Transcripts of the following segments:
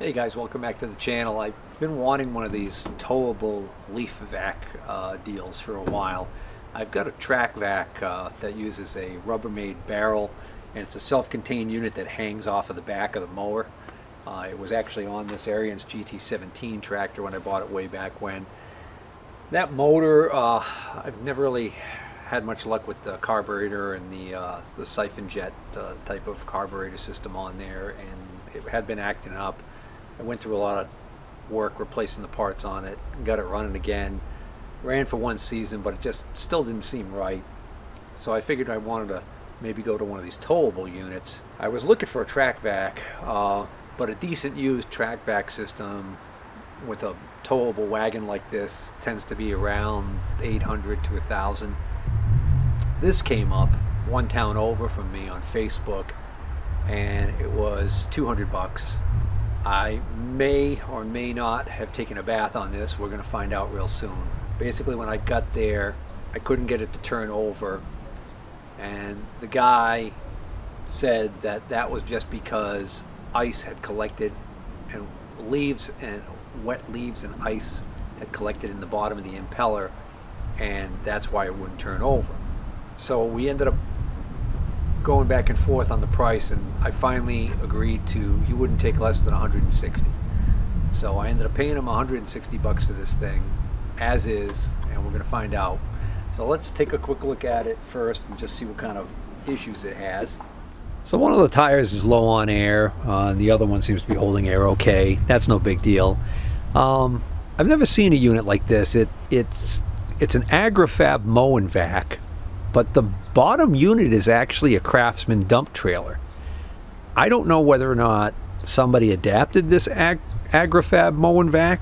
Hey guys, welcome back to the channel. I've been wanting one of these towable leaf vac deals for a while. I've got a track vac that uses a Rubbermaid barrel, and it's a self-contained unit that hangs off of the back of the mower. It was actually on this Ariens GT17 tractor when I bought it way back when. That motor, I've never really had much luck with the carburetor and the siphon jet type of carburetor system on there, and it had been acting up. I went through a lot of work replacing the parts on it, got it running again, ran for one season, but it just still didn't seem right. So I figured I wanted to maybe go to one of these towable units. I was looking for a track vac, but a decent used track vac system with a towable wagon like this tends to be around 800 to 1,000. This came up one town over from me on Facebook, and it was 200 bucks. I may or may not have taken a bath on this. We're going to find out real soon. Basically, when I got there, I couldn't get it to turn over, and the guy said that that was just because ice had collected, and leaves and wet leaves and ice had collected in the bottom of the impeller, and that's why it wouldn't turn over. So we ended up going back and forth on the price, and I finally agreed he wouldn't take less than 160. So I ended up paying him 160 bucks for this thing as is, and we're going to find out. So let's take a quick look at it first and just see what kind of issues it has. So one of the tires is low on air, the other one seems to be holding air okay. That's no big deal. I've never seen a unit like this. It's an Agrifab Mow-n-vac, but the bottom unit is actually a Craftsman dump trailer. I don't know whether or not somebody adapted this Agrifab Mow-n-vac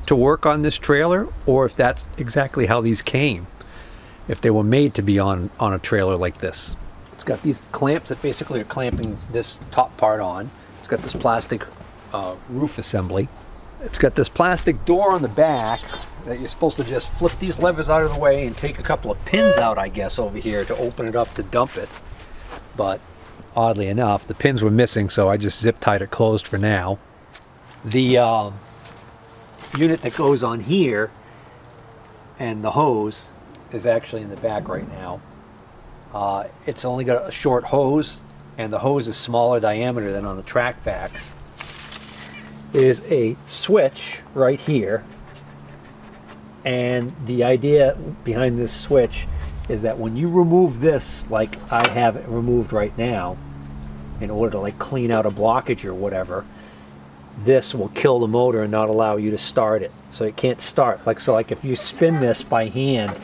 to work on this trailer, or if that's exactly how these came, if they were made to be on a trailer like this. It's got these clamps that basically are clamping this top part on. It's got this plastic roof assembly. It's got this plastic door on the back that you're supposed to just flip these levers out of the way and take a couple of pins out, I guess, over here to open it up to dump it. But oddly enough, the pins were missing, so I just zip tied it closed for now. The unit that goes on here and the hose is actually in the back right now. It's only got a short hose, and the hose is smaller diameter than on the track vacs. There's a switch right here, and the idea behind this switch is that when you remove this, like I have it removed right now, in order to like clean out a blockage or whatever, this will kill the motor and not allow you to start it. So it can't start. Like if you spin this by hand,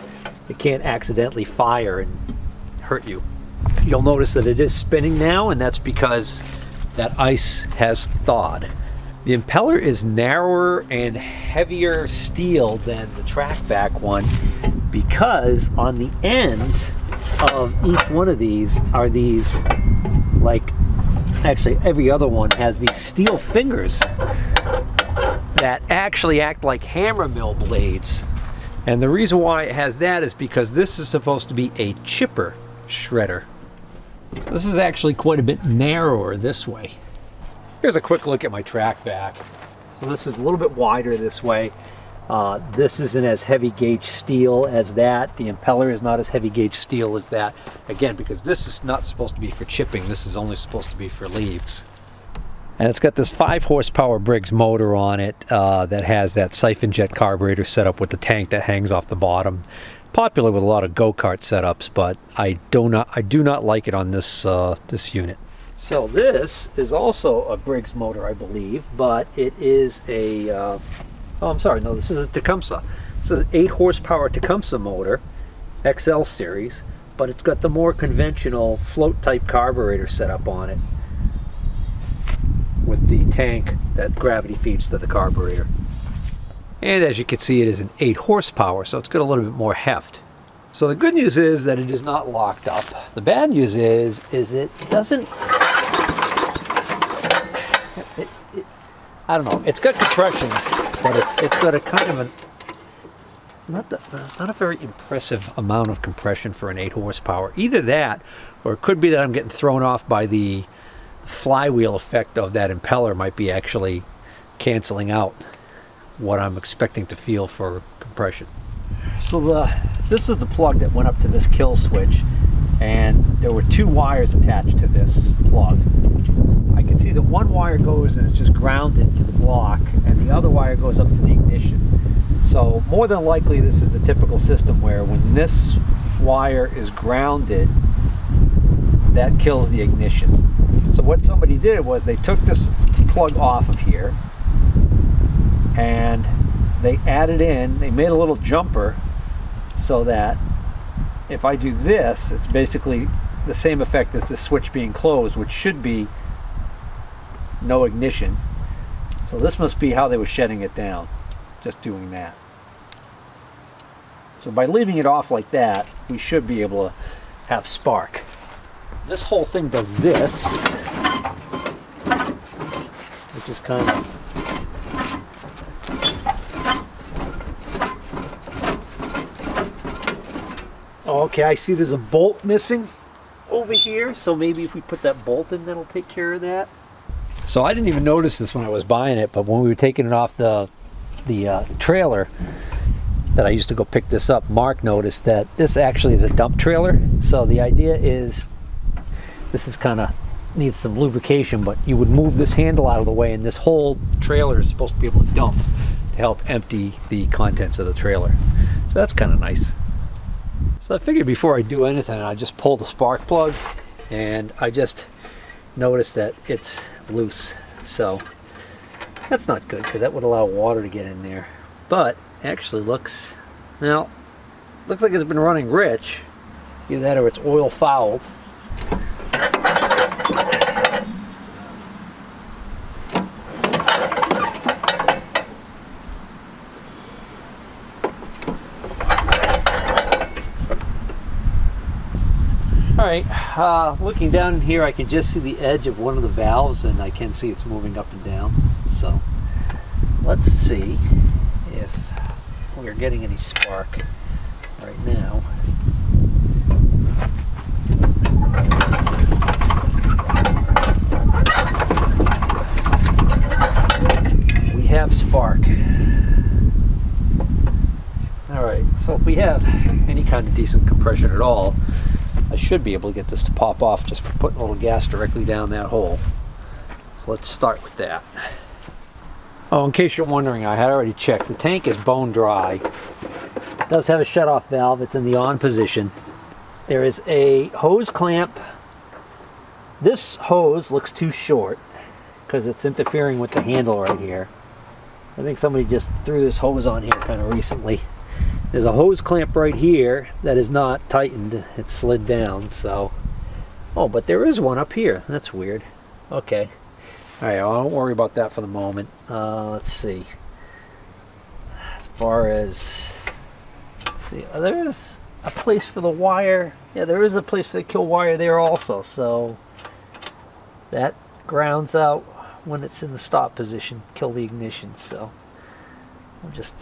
it can't accidentally fire and hurt you. You'll notice that it is spinning now, and that's because that ice has thawed. The impeller is narrower and heavier steel than the track vac one, because on the end of each one of these are these, like, actually every other one has these steel fingers that actually act like hammer mill blades. And the reason why it has that is because this is supposed to be a chipper shredder. This is actually quite a bit narrower this way. Here's a quick look at my track vac. So this is a little bit wider this way. This isn't as heavy gauge steel as that. The impeller is not as heavy gauge steel as that. Again, because this is not supposed to be for chipping. This is only supposed to be for leaves. And it's got this 5 horsepower Briggs motor on it that has that siphon jet carburetor set up with the tank that hangs off the bottom. Popular with a lot of go-kart setups, but I do not like it on this this unit. So this is also a Briggs motor, I believe, but it is a, oh, I'm sorry, no, this is a Tecumseh. This is an 8 horsepower Tecumseh motor, XL series, but it's got the more conventional float type carburetor set up on it with the tank that gravity feeds to the carburetor. And as you can see, it is an 8 horsepower, so it's got a little bit more heft. So the good news is that it is not locked up. The bad news is it doesn't, I don't know, it's got compression, but it's got a kind of not a very impressive amount of compression for an 8 horsepower. Either that, or it could be that I'm getting thrown off by the flywheel effect of that impeller. Might be actually canceling out what I'm expecting to feel for compression. So this is the plug that went up to this kill switch, and there were 2 wires attached to this plug. I can see that one wire goes and it's just grounded to the block, and the other wire goes up to the ignition. So more than likely this is the typical system where when this wire is grounded, that kills the ignition. So what somebody did was they took this plug off of here and they added in, they made a little jumper so that if I do this, it's basically the same effect as the switch being closed, which should be no ignition. So this must be how they were shutting it down, just doing that. So by leaving it off like that, we should be able to have spark. This whole thing does this, which is kind of okay, I see there's a bolt missing over here, so maybe if we put that bolt in, that'll take care of that. So I didn't even notice this when I was buying it, but when we were taking it off the trailer that I used to go pick this up, Mark noticed that this actually is a dump trailer. So the idea is, this is kind of needs some lubrication, but you would move this handle out of the way and this whole trailer is supposed to be able to dump to help empty the contents of the trailer. So that's kind of nice. So I figured before I do anything, I just pull the spark plug, and I just noticed that it's loose. So that's not good because that would allow water to get in there. But actually looks, well, looks like it's been running rich. Either that or it's oil fouled. Alright, looking down in here I can just see the edge of one of the valves, and I can see it's moving up and down. So let's see if we're getting any spark right now. We have spark. Alright, so if we have any kind of decent compression at all, I should be able to get this to pop off just for putting a little gas directly down that hole. So let's start with that. Oh, in case you're wondering, I had already checked. The tank is bone dry. It does have a shut-off valve. It's in the on position. There is a hose clamp. This hose looks too short because it's interfering with the handle right here. I think somebody just threw this hose on here kind of recently. There's a hose clamp right here that is not tightened. It's slid down, so... Oh, but there is one up here. That's weird. Okay. Alright, well, don't worry about that for the moment. Let's see. As far as... Let's see. There is a place for the wire. Yeah, there is a place for the kill wire there also, so... That grounds out when it's in the stop position. Kill the ignition, so... I'll just...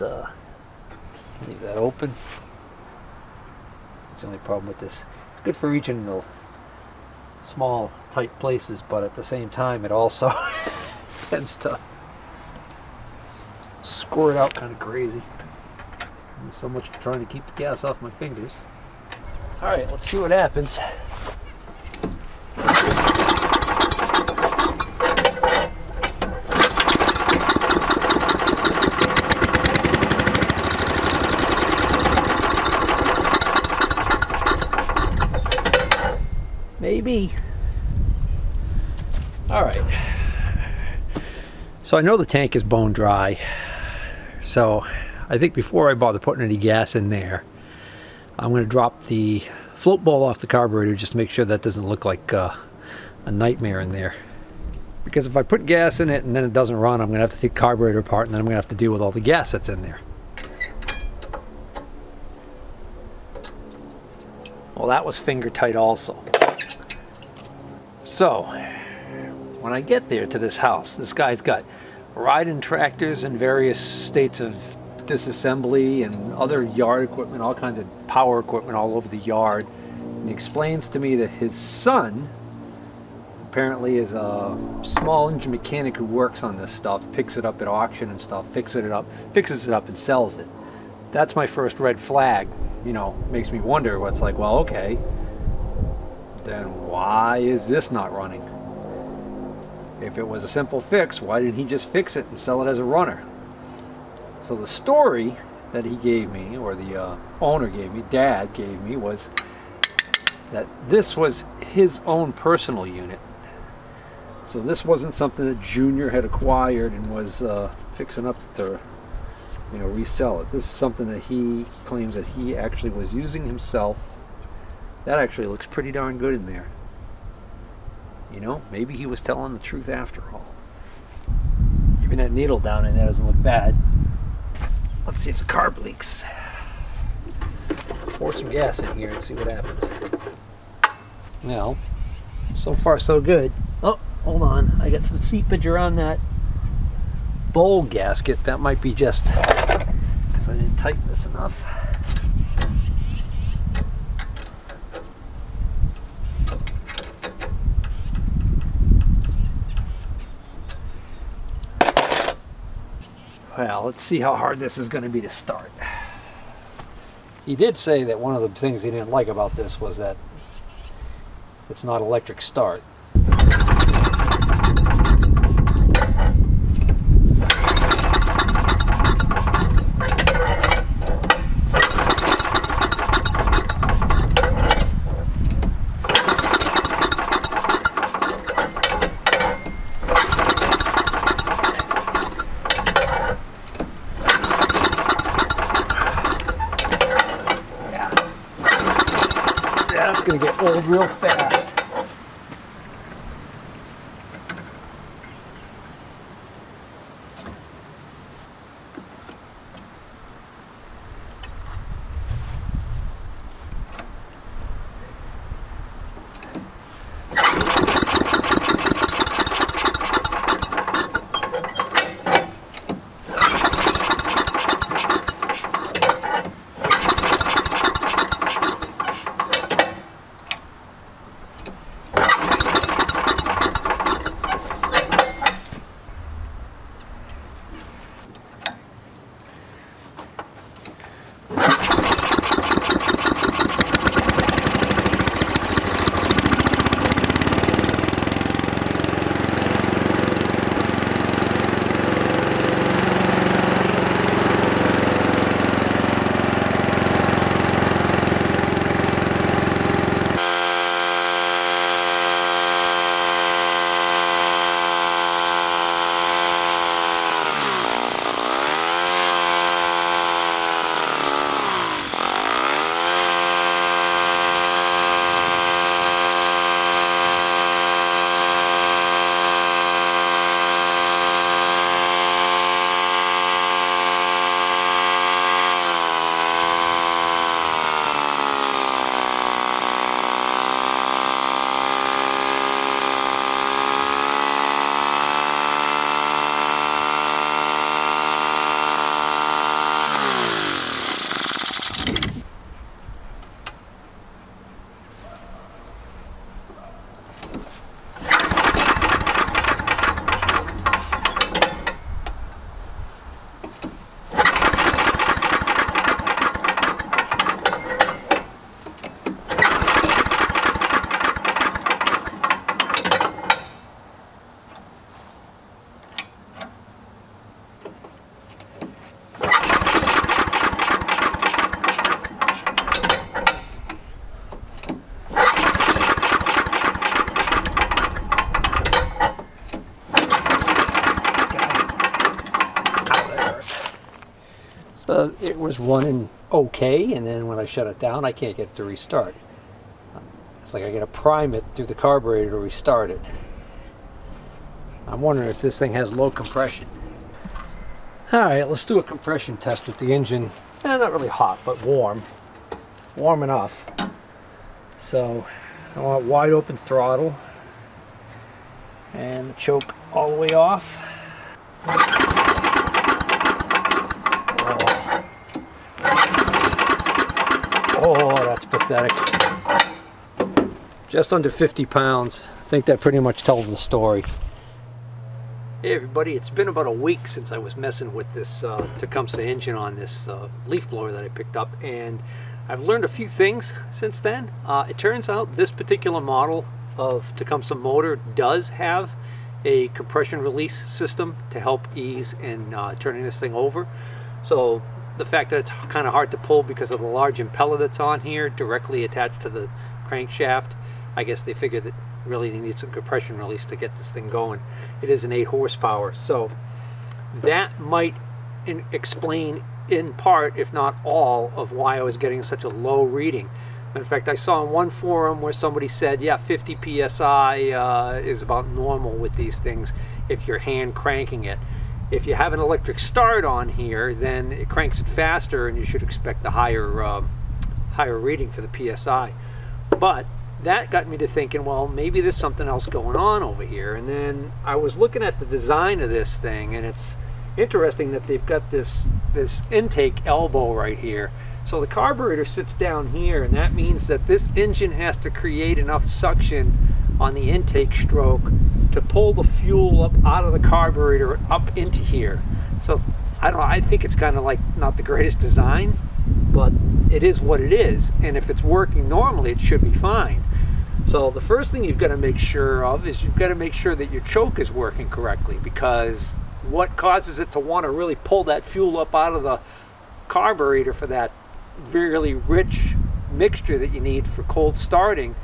leave that open. That's the only problem with this. It's good for reaching the small, tight places, but at the same time, it also tends to squirt out kind of crazy. And so much for trying to keep the gas off my fingers. Alright, let's see what happens. Maybe. Alright. So I know the tank is bone dry. So I think before I bother putting any gas in there, I'm going to drop the float bowl off the carburetor just to make sure that doesn't look like a nightmare in there. Because if I put gas in it and then it doesn't run, I'm going to have to take the carburetor apart, and then I'm going to have to deal with all the gas that's in there. Well, that was finger tight also. So, when I get there to this house, this guy's got riding tractors in various states of disassembly and other yard equipment, all kinds of power equipment all over the yard. And he explains to me that his son apparently is a small engine mechanic who works on this stuff, picks it up at auction and stuff, fixes it up and sells it. That's my first red flag. You know, makes me wonder what's like, well, okay, then why is this not running? If it was a simple fix, why didn't he just fix it and sell it as a runner? So the story that he gave me, or the owner gave me, Dad gave me, was that this was his own personal unit. So this wasn't something that Junior had acquired and was fixing up to, you know, resell it. This is something that he claims that he actually was using himself. That actually looks pretty darn good in there. You know, maybe he was telling the truth after all. Even that needle down in there doesn't look bad. Let's see if the carb leaks. Pour some gas in here and see what happens. Well, so far so good. Oh, hold on. I got some seepage around that bowl gasket. That might be just because I didn't tighten this enough. Well, let's see how hard this is going to be to start. He did say that one of the things he didn't like about this was that it's not electric start. It's going to get old real fast. It was running okay, and then when I shut it down, I can't get it to restart. It's like I gotta prime it through the carburetor to restart it. I'm wondering if this thing has low compression. Alright, let's do a compression test with the engine. Not really hot, but warm. Warm enough. So, I want wide open throttle. And the choke all the way off. Oh, that's pathetic. Just under 50 pounds. think that pretty much tells the story. Hey everybody, it's been about a week since I was messing with this Tecumseh engine on this leaf blower that I picked up, and I've learned a few things since then. It turns out this particular model of Tecumseh motor does have a compression release system to help ease in turning this thing over. So the fact that it's kind of hard to pull because of the large impeller that's on here directly attached to the crankshaft, I guess they figured that really they need some compression release to get this thing going. It is an 8 horsepower, so that might explain in part, if not all, of why I was getting such a low reading. In fact, I saw in one forum where somebody said, yeah, 50 psi is about normal with these things if you're hand cranking it. If you have an electric start on here, then it cranks it faster and you should expect a higher reading for the psi. But that got me to thinking, well, maybe there's something else going on over here. And then I was looking at the design of this thing, and it's interesting that they've got this intake elbow right here. So the carburetor sits down here, and that means that this engine has to create enough suction on the intake stroke to pull the fuel up out of the carburetor up into here. So I don't know, I think it's kind of like not the greatest design, but it is what it is, and if it's working normally it should be fine. So the first thing you've got to make sure of is you've got to make sure that your choke is working correctly, because what causes it to want to really pull that fuel up out of the carburetor for that really rich mixture that you need for cold starting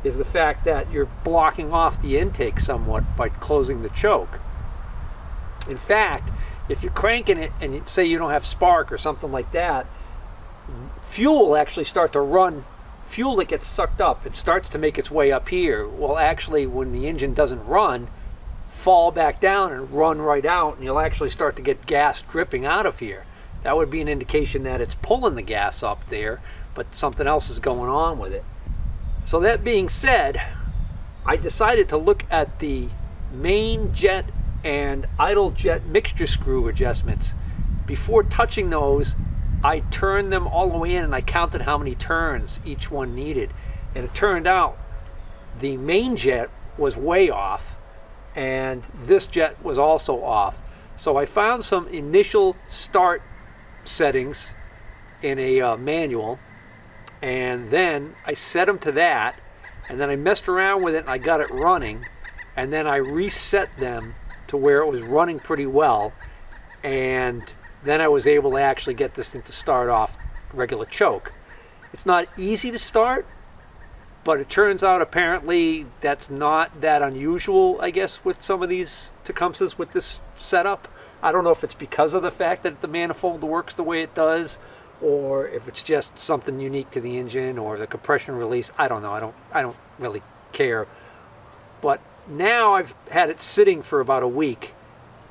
is the fact that you're blocking off the intake somewhat by closing the choke. In fact, if you're cranking it and you say you don't have spark or something like that, fuel will actually start to run. Fuel that gets sucked up, it starts to make its way up here. Well, actually, when the engine doesn't run, fall back down and run right out, and you'll actually start to get gas dripping out of here. That would be an indication that it's pulling the gas up there, but something else is going on with it. So that being said, I decided to look at the main jet and idle jet mixture screw adjustments. Before touching those, I turned them all the way in and I counted how many turns each one needed. And it turned out the main jet was way off and this jet was also off. So I found some initial start settings in a manual, and then I set them to that, and then I messed around with it and I got it running, and then I reset them to where it was running pretty well, and then I was able to actually get this thing to start off regular choke. It's not easy to start, but it turns out apparently that's not that unusual, I guess, with some of these Tecumsehs with this setup. I don't know if it's because of the fact that the manifold works the way it does, or if it's just something unique to the engine or the compression release. I don't know. I don't really care. But now I've had it sitting for about a week,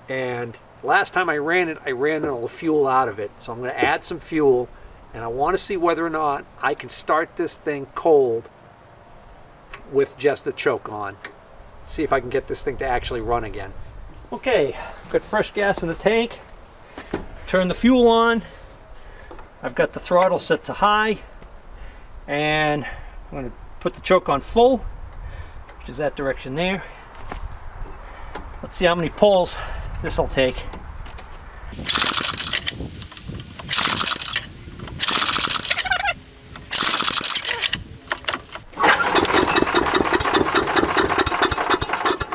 and last time I ran all the fuel out of it. So I'm going to add some fuel, and I want to see whether or not I can start this thing cold with just the choke on. See if I can get this thing to actually run again. Okay, got fresh gas in the tank. Turn the fuel on. I've got the throttle set to high, and I'm going to put the choke on full, which is that direction there. Let's see how many pulls this will take.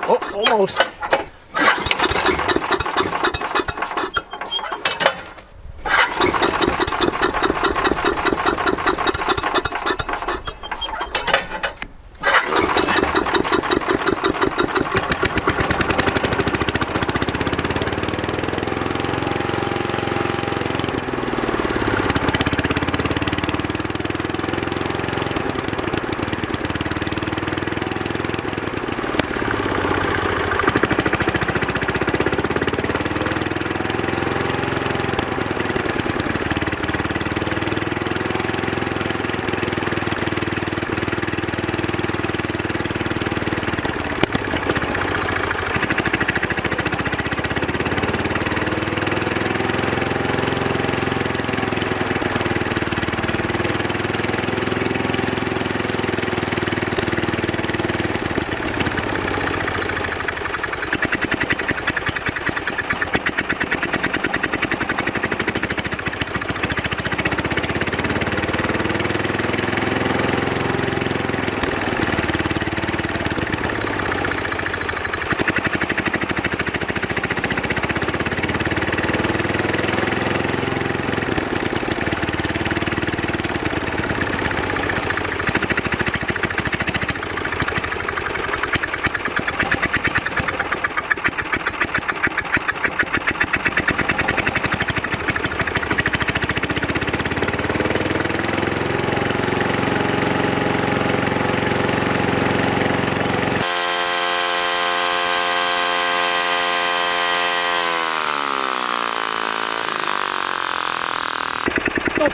Oh, almost.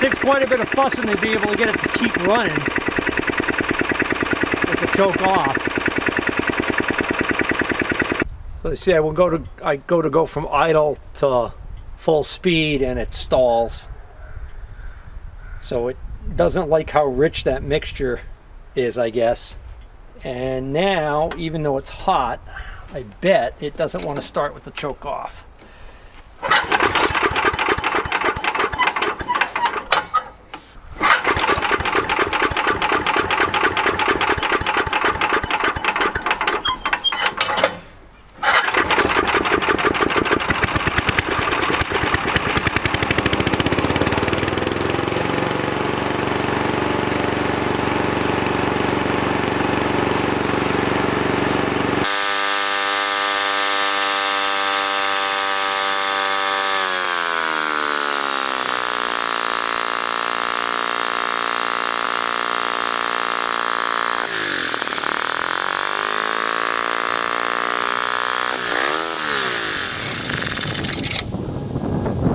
takes quite a bit of fussing to be able to get it to keep running with the choke off. So you see, I go from idle to full speed and it stalls. So it doesn't like how rich that mixture is, I guess. And now, even though it's hot, I bet it doesn't want to start with the choke off.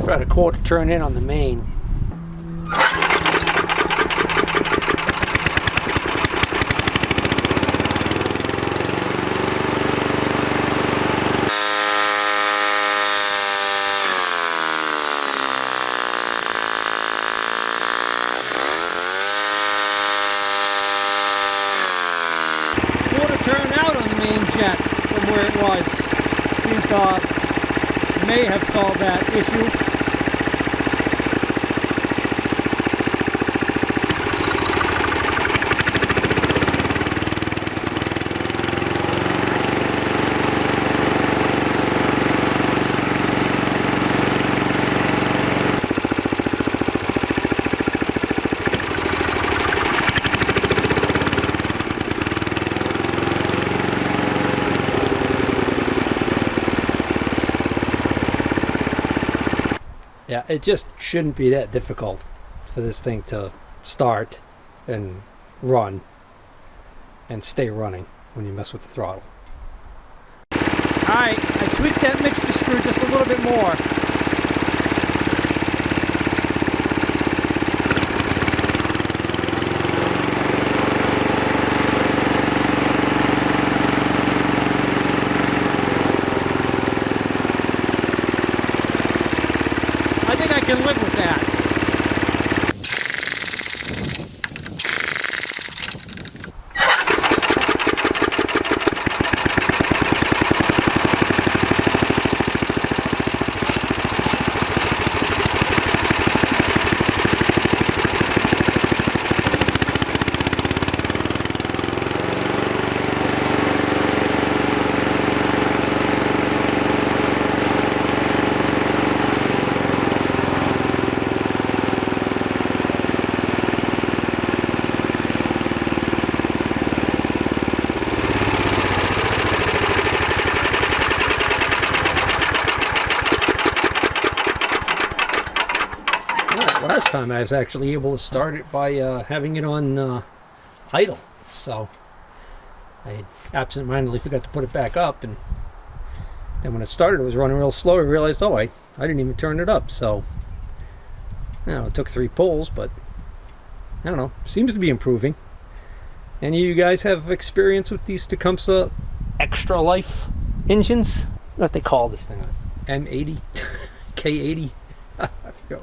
About a quarter turn in on the main. Quarter turn out on the main jet from where it was. Seems may have solved that issue. Yeah, it just shouldn't be that difficult for this thing to start and run and stay running when you mess with the throttle. Alright, I tweaked that mixture screw just a little bit more. I think I can live with that. Last time I was actually able to start it by having it on idle, so I absentmindedly forgot to put it back up, and then when it started it was running real slow. I realized, oh, I didn't even turn it up, so you know, it took 3 pulls, but I don't know, seems to be improving. Any of you guys have experience with these Tecumseh Extra Life engines? What they call this thing? M80? K80? I forgot.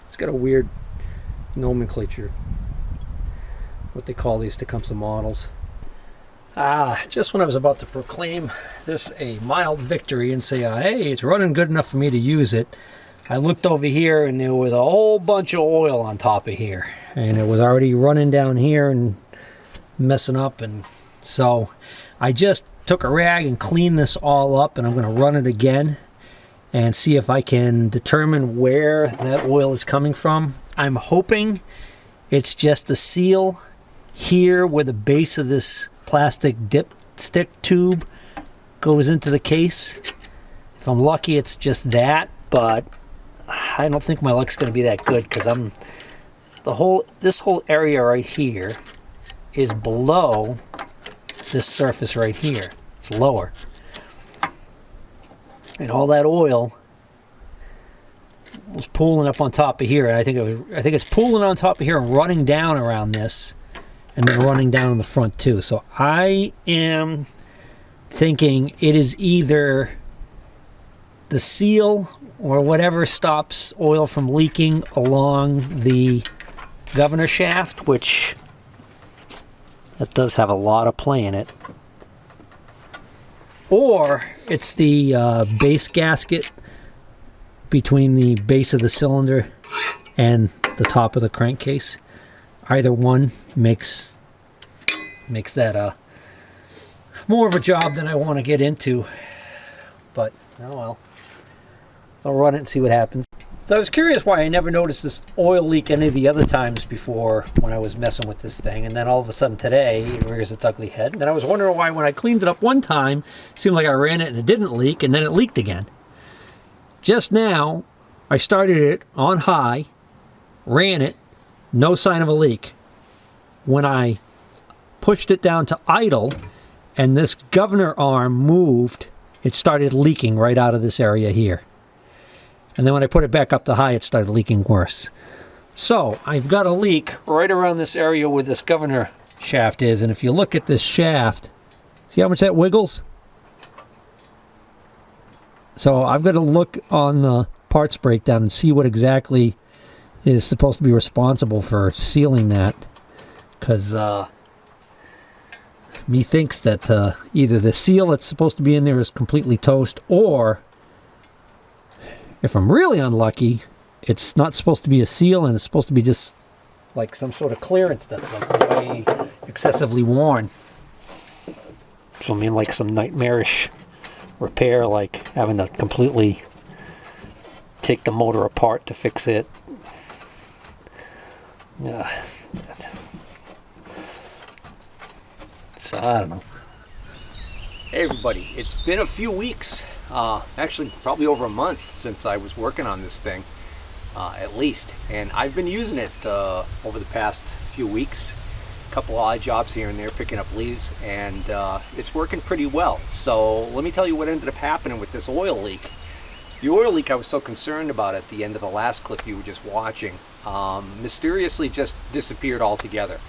It's got a weird nomenclature, what they call these Tecumseh models. Just when I was about to proclaim this a mild victory and say, hey, it's running good enough for me to use it, I looked over here and there was a whole bunch of oil on top of here, and it was already running down here and messing up. And so I just took a rag and cleaned this all up, and I'm going to run it again and see if I can determine where that oil is coming from. I'm hoping it's just a seal here where the base of this plastic dipstick tube goes into the case. If I'm lucky, it's just that, but I don't think my luck's going to be that good, because this whole area right here is below this surface right here. It's lower. And all that oil was pooling up on top of here, and I think it's pooling on top of here and running down around this, and then running down in the front too. So I am thinking it is either the seal or whatever stops oil from leaking along the governor shaft, which that does have a lot of play in it, or it's the base gasket between the base of the cylinder and the top of the crankcase. Either one makes that more of a job than I want to get into, but oh well. I'll run it and see what happens. So I was curious why I never noticed this oil leak any of the other times before when I was messing with this thing, and then all of a sudden today it rears its ugly head. And then I was wondering why when I cleaned it up one time, it seemed like I ran it and it didn't leak, and then it leaked again. Just now, I started it on high, ran it, no sign of a leak. When I pushed it down to idle, and this governor arm moved, it started leaking right out of this area here. And then when I put it back up to high, it started leaking worse. So I've got a leak right around this area where this governor shaft is. And if you look at this shaft, see how much that wiggles? So I've got to look on the parts breakdown and see what exactly is supposed to be responsible for sealing that. Because methinks that either the seal that's supposed to be in there is completely toast, or if I'm really unlucky, it's not supposed to be a seal and it's supposed to be just like some sort of clearance that's like way excessively worn. So I mean like some nightmarish repair, like having to completely take the motor apart to fix it. Yeah. So I don't know. Hey everybody, it's been a few weeks, actually probably over a month since I was working on this thing, at least. And I've been using it over the past few weeks. A couple odd jobs here and there, picking up leaves, and it's working pretty well. So let me tell you what ended up happening with this oil leak. The oil leak I was so concerned about at the end of the last clip you were just watching mysteriously just disappeared altogether.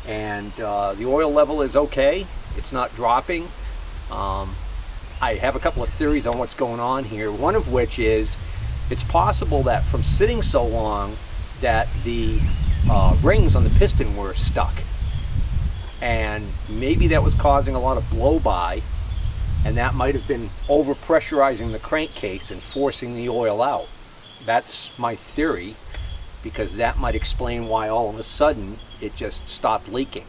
And the oil level is okay. It's not dropping. I have a couple of theories on what's going on here. One of which is it's possible that from sitting so long that the rings on the piston were stuck. And maybe that was causing a lot of blow-by, and that might have been over-pressurizing the crankcase and forcing the oil out. That's my theory, because that might explain why all of a sudden it just stopped leaking.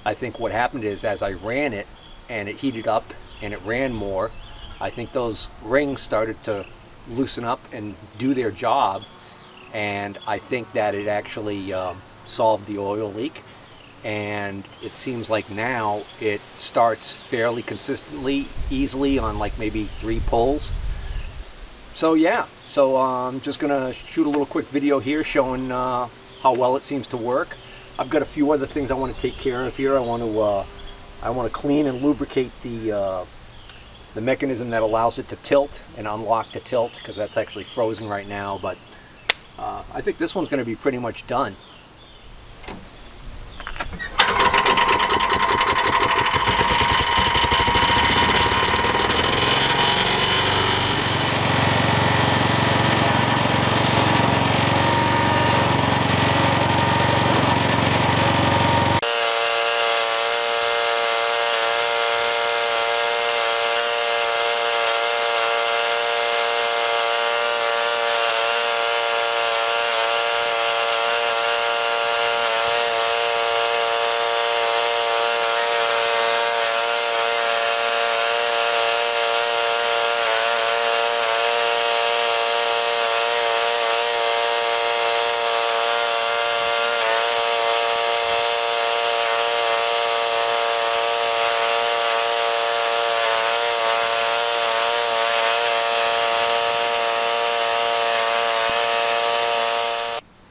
I think what happened is as I ran it and it heated up and it ran more, I think those rings started to loosen up and do their job, and I think that it actually solved the oil leak. And it seems like now it starts fairly consistently, easily on like maybe 3 pulls. So yeah, so I'm just gonna shoot a little quick video here showing how well it seems to work. I've got a few other things I want to take care of here. I want to clean and lubricate the mechanism that allows it to tilt and unlock the tilt, because that's actually frozen right now. But I think this one's going to be pretty much done.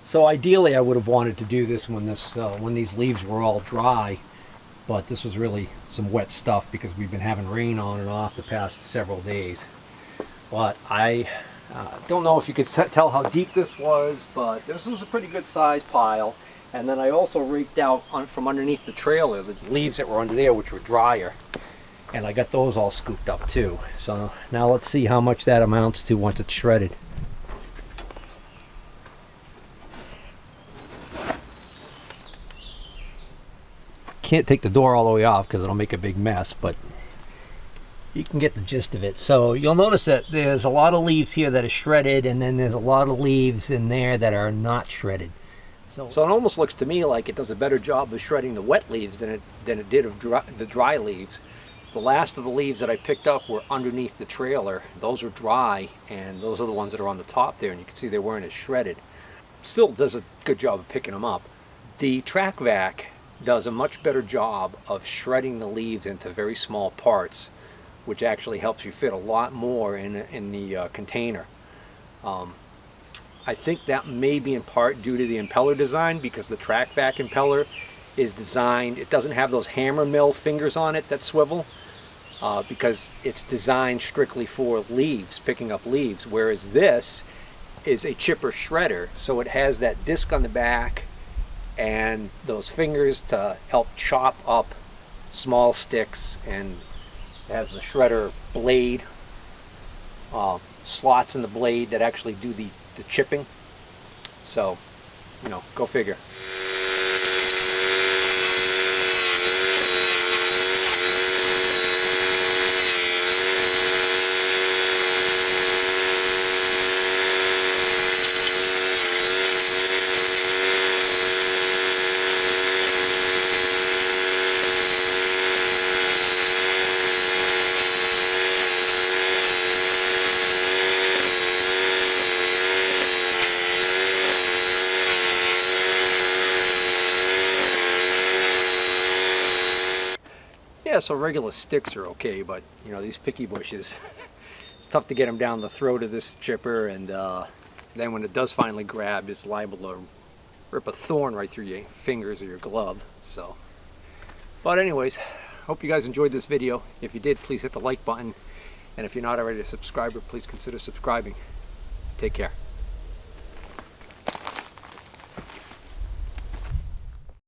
So ideally I would have wanted to do this when these leaves were all dry, but this was really some wet stuff because we've been having rain on and off the past several days. But I Don't know if you could tell how deep this was, but this was a pretty good sized pile. And then I also raked out from underneath the trailer the leaves that were under there, which were drier. And I got those all scooped up too. So now let's see how much that amounts to once it's shredded. Can't take the door all the way off because it'll make a big mess, but you can get the gist of it. So you'll notice that there's a lot of leaves here that are shredded, and then there's a lot of leaves in there that are not shredded. So it almost looks to me like it does a better job of shredding the wet leaves than it did of the dry leaves. The last of the leaves that I picked up were underneath the trailer. Those are dry, and those are the ones that are on the top there, and you can see they weren't as shredded. Still does a good job of picking them up. The track vac does a much better job of shredding the leaves into very small parts, which actually helps you fit a lot more in the container. I think that may be in part due to the impeller design, because the track vac impeller is designed, it doesn't have those hammer mill fingers on it that swivel, because it's designed strictly for leaves, picking up leaves, whereas this is a chipper shredder, so it has that disc on the back and those fingers to help chop up small sticks, and has the shredder blade, slots in the blade that actually do the chipping. So, you know, go figure. Yeah, so regular sticks are okay, but you know, these picky bushes, it's tough to get them down the throat of this chipper, and then when it does finally grab, it's liable to rip a thorn right through your fingers or your glove. So, but anyways, hope you guys enjoyed this video. If you did, please hit the like button, and if you're not already a subscriber, please consider subscribing. Take care.